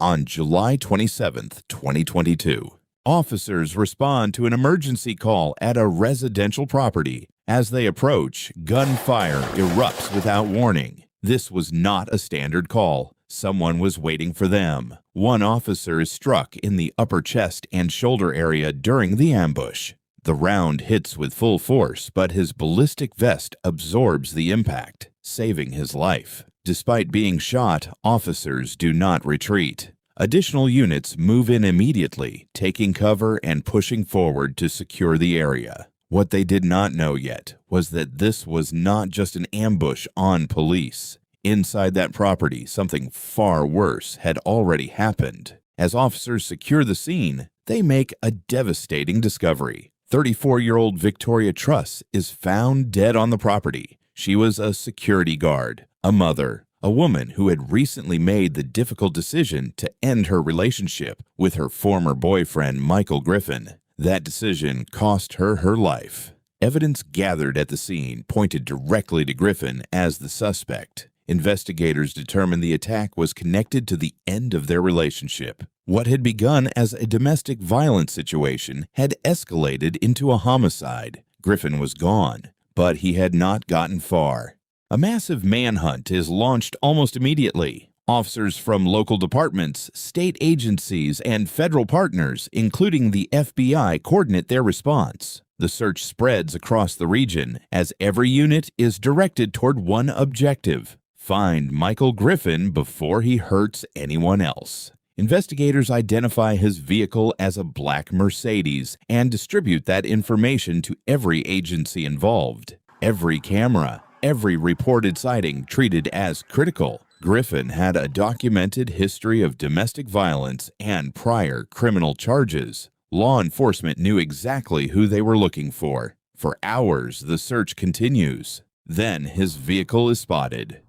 On July 27, 2022, officers respond to an emergency call at a residential property. As they approach, gunfire erupts without warning. This was not a standard call. Someone was waiting for them. One officer is struck in the upper chest and shoulder area during the ambush. The round hits with full force, but his ballistic vest absorbs the impact, saving his life. Despite being shot, officers do not retreat. Additional units move in immediately, taking cover and pushing forward to secure the area. What they did not know yet was that this was not just an ambush on police. Inside that property, something far worse had already happened. As officers secure the scene, they make a devastating discovery. 34-year-old Victoria Truss is found dead on the property. She was a security guard, a mother, a woman who had recently made the difficult decision to end her relationship with her former boyfriend, Michael Griffin. That decision cost her her life. Evidence gathered at the scene pointed directly to Griffin as the suspect. Investigators determined the attack was connected to the end of their relationship. What had begun as a domestic violence situation had escalated into a homicide. Griffin was gone, but he had not gotten far. A massive manhunt is launched almost immediately. Officers from local departments, state agencies, and federal partners, including the FBI, coordinate their response. The search spreads across the region as every unit is directed toward one objective: find Michael Griffin before he hurts anyone else. Investigators identify his vehicle as a black Mercedes and distribute that information to every agency involved. Every camera, every reported sighting treated as critical. Griffin had a documented history of domestic violence and prior criminal charges. Law enforcement knew exactly who they were looking for. For hours, the search continues. Then his vehicle is spotted.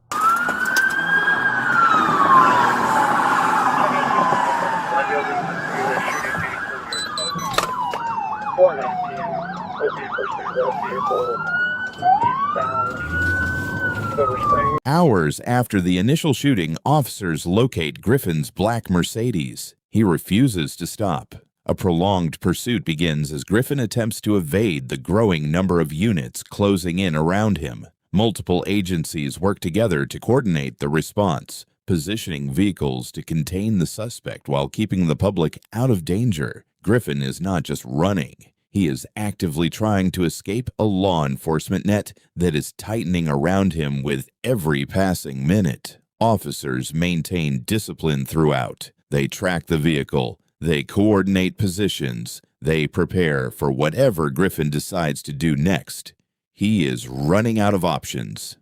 Hours after the initial shooting, officers locate Griffin's black Mercedes. He refuses to stop. A prolonged pursuit begins as Griffin attempts to evade the growing number of units closing in around him. Multiple agencies work together to coordinate the response, positioning vehicles to contain the suspect while keeping the public out of danger. Griffin is not just running. He is actively trying to escape a law enforcement net that is tightening around him with every passing minute. Officers maintain discipline throughout. They track the vehicle. They coordinate positions. They prepare for whatever Griffin decides to do next. He is running out of options.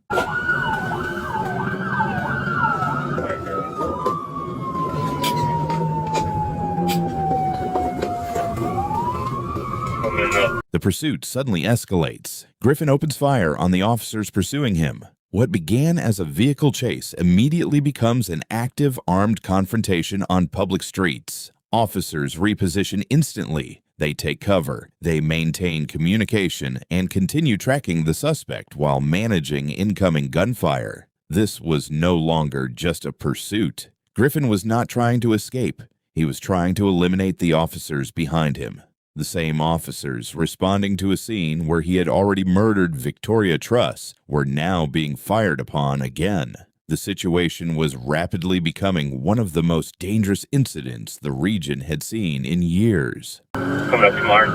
The pursuit suddenly escalates. Griffin opens fire on the officers pursuing him. What began as a vehicle chase immediately becomes an active armed confrontation on public streets. Officers reposition instantly. They take cover. They maintain communication and continue tracking the suspect while managing incoming gunfire. This was no longer just a pursuit. Griffin was not trying to escape. He was trying to eliminate the officers behind him. The same officers responding to a scene where he had already murdered Victoria Truss were now being fired upon again. The situation was rapidly becoming one of the most dangerous incidents the region had seen in years. Coming up to Mars.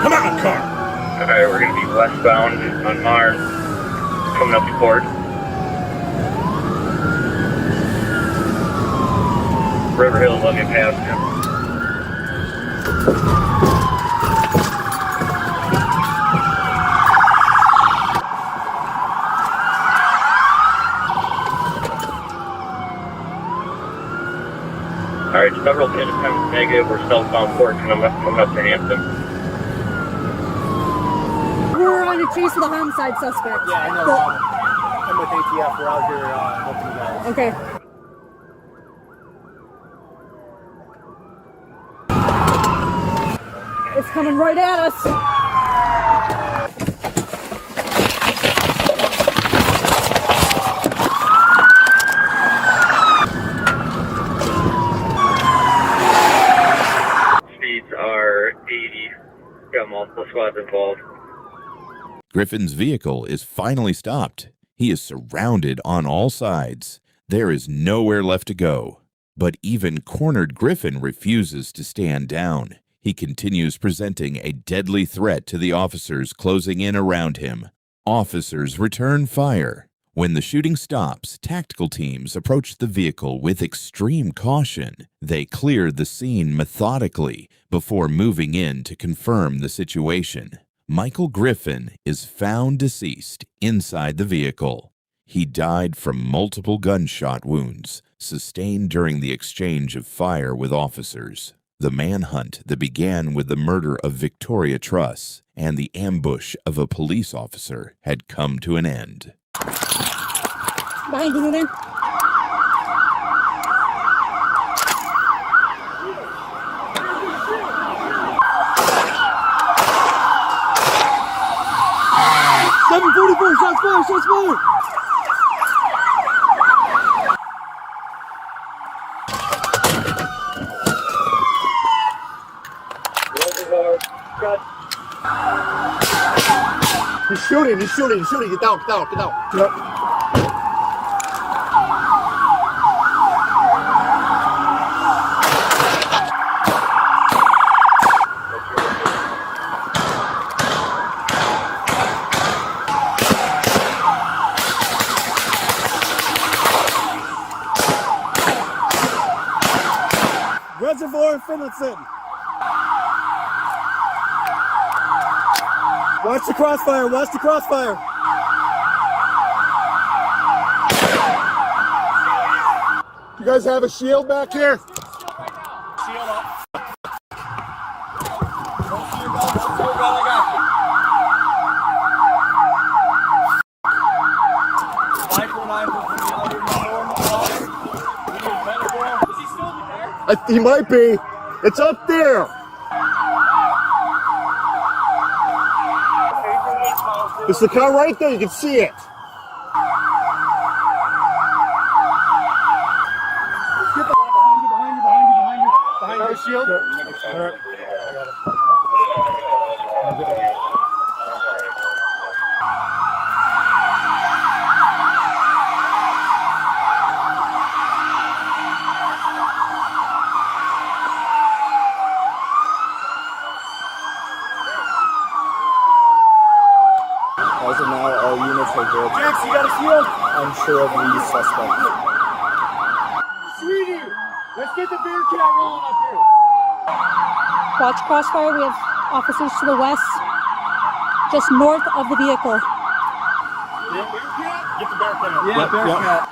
Come on, car! Alright, we're going to be westbound on Mars. Coming up to Port. River Hill, let me pass him. Alright, several independent negative. We're southbound Port coming up to Hampton. We're on a chase with a homicide suspect. Yeah, I know. I'm with ATF. We're out here helping you guys. Okay. It's coming right at us. multiple squads involved. Griffin's vehicle is finally stopped. He is surrounded on all sides. There is nowhere left to go. But even cornered Griffin refuses to stand down. He continues presenting a deadly threat to the officers closing in around him. Officers return fire. When the shooting stops, tactical teams approach the vehicle with extreme caution. They clear the scene methodically before moving in to confirm the situation. Michael Griffin is found deceased inside the vehicle. He died from multiple gunshot wounds sustained during the exchange of fire with officers. The manhunt that began with the murder of Victoria Truss and the ambush of a police officer had come to an end. Behind you, man. Shots fired, shots fired! He's shooting, he's shooting, he's shooting. Get down, get down, get down. Yep. Reservoir and Finlayson. Watch the crossfire, watch the crossfire. You guys have a shield back here? Shield up. He might be. It's up there. It's the car right there. You can see it. Behind you. Shield. All right. As of now, all units are good. Jax, you got a shield? Unsure of the suspect. Sweetie, let's get the Bearcat rolling up here. Watch crossfire. We have officers to the west, just north of the vehicle. Get the Bearcat. Yeah, Bearcat.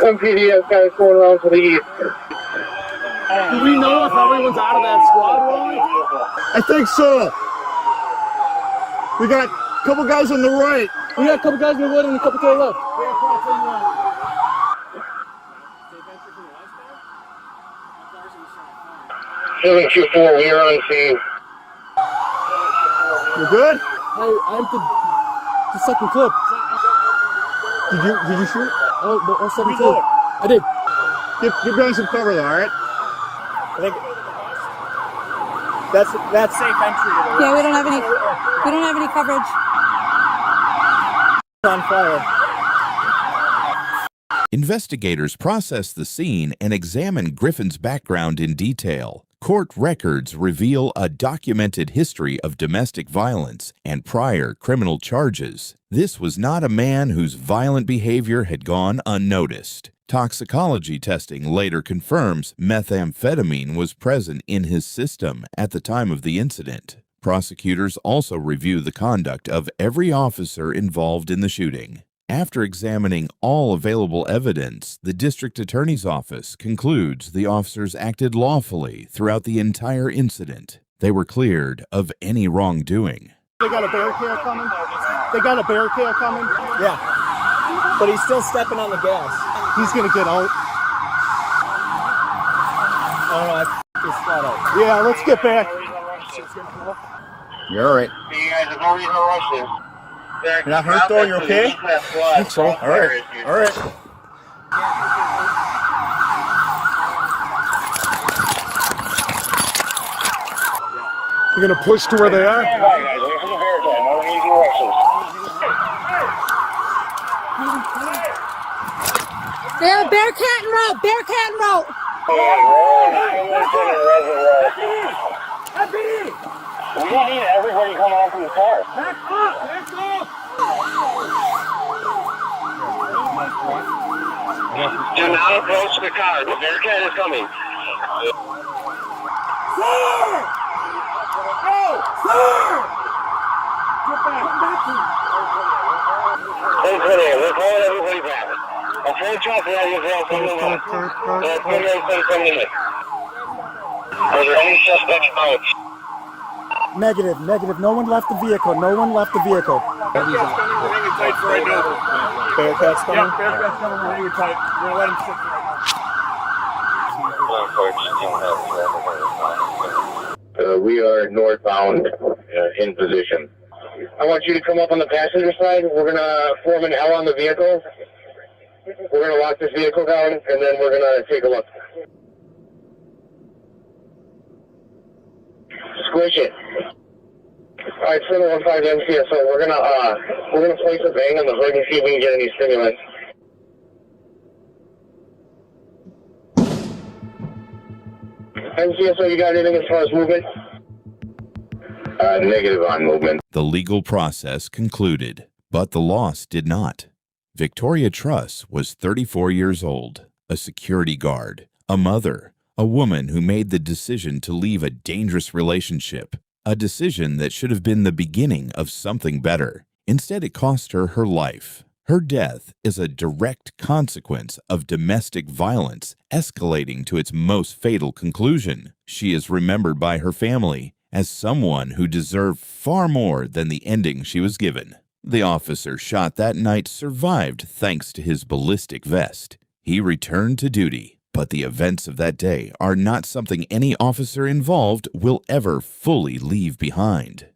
MPD guys going around to the east. Do we know if everyone's out of that squad rolling? I think so. We got a couple guys on the right. We got a couple guys in the wood and a couple to the left. Shooting 2-4, we are on scene. You good? I emptied the second clip. Did you shoot? Oh, second clip. I did. Give guys some cover though, all right? I think that's safe entry to the Yeah, we don't have any coverage. on fire. Investigators process the scene and examine Griffin's background in detail. Court records reveal a documented history of domestic violence and prior criminal charges. This was not a man whose violent behavior had gone unnoticed. Toxicology testing later confirms methamphetamine was present in his system at the time of the incident. Prosecutors also review the conduct of every officer involved in the shooting. After examining all available evidence, the district attorney's office concludes the officers acted lawfully throughout the entire incident. They were cleared of any wrongdoing. They got a Bearcat coming? Yeah. But he's still stepping on the gas. He's going to get out. Oh no, I flat out. Yeah, let's get back. You're all right. You guys have no reason to rush this. You're not hurt though? You're okay? I think So, all right. All right. You're gonna push to where they are? Stand by, guys. Wait for the barricade. No easy rushes. They have a Bearcat en route. Bearcat en route. We don't need everybody coming off from the car. Back up! Back up! Do not approach the car. The Bearcat is coming. Sir! Oh! Sir! Get back! We're calling everybody back. A full truck ready as well from the left. 28 Are there any suspects out? Negative. No one left the vehicle. Bearcat's coming. Yeah, Bearcat's coming. We're hanging tight. We're gonna let him sit right now. We are northbound in position. I want you to come up on the passenger side. We're gonna form an L on the vehicle. We're gonna lock this vehicle down, and then we're gonna take a look. Squish it. All right, 715 MCSO. We're gonna place a bang on the hood and see if we can get any stimulants. MCSO, you got anything as far as movement? Negative on movement. The legal process concluded, but the loss did not. Victoria Truss was 34 years old, a security guard, a mother, a woman who made the decision to leave a dangerous relationship, a decision that should have been the beginning of something better. Instead, it cost her her life. Her death is a direct consequence of domestic violence escalating to its most fatal conclusion. She is remembered by her family as someone who deserved far more than the ending she was given. The officer shot that night survived thanks to his ballistic vest. He returned to duty, but the events of that day are not something any officer involved will ever fully leave behind.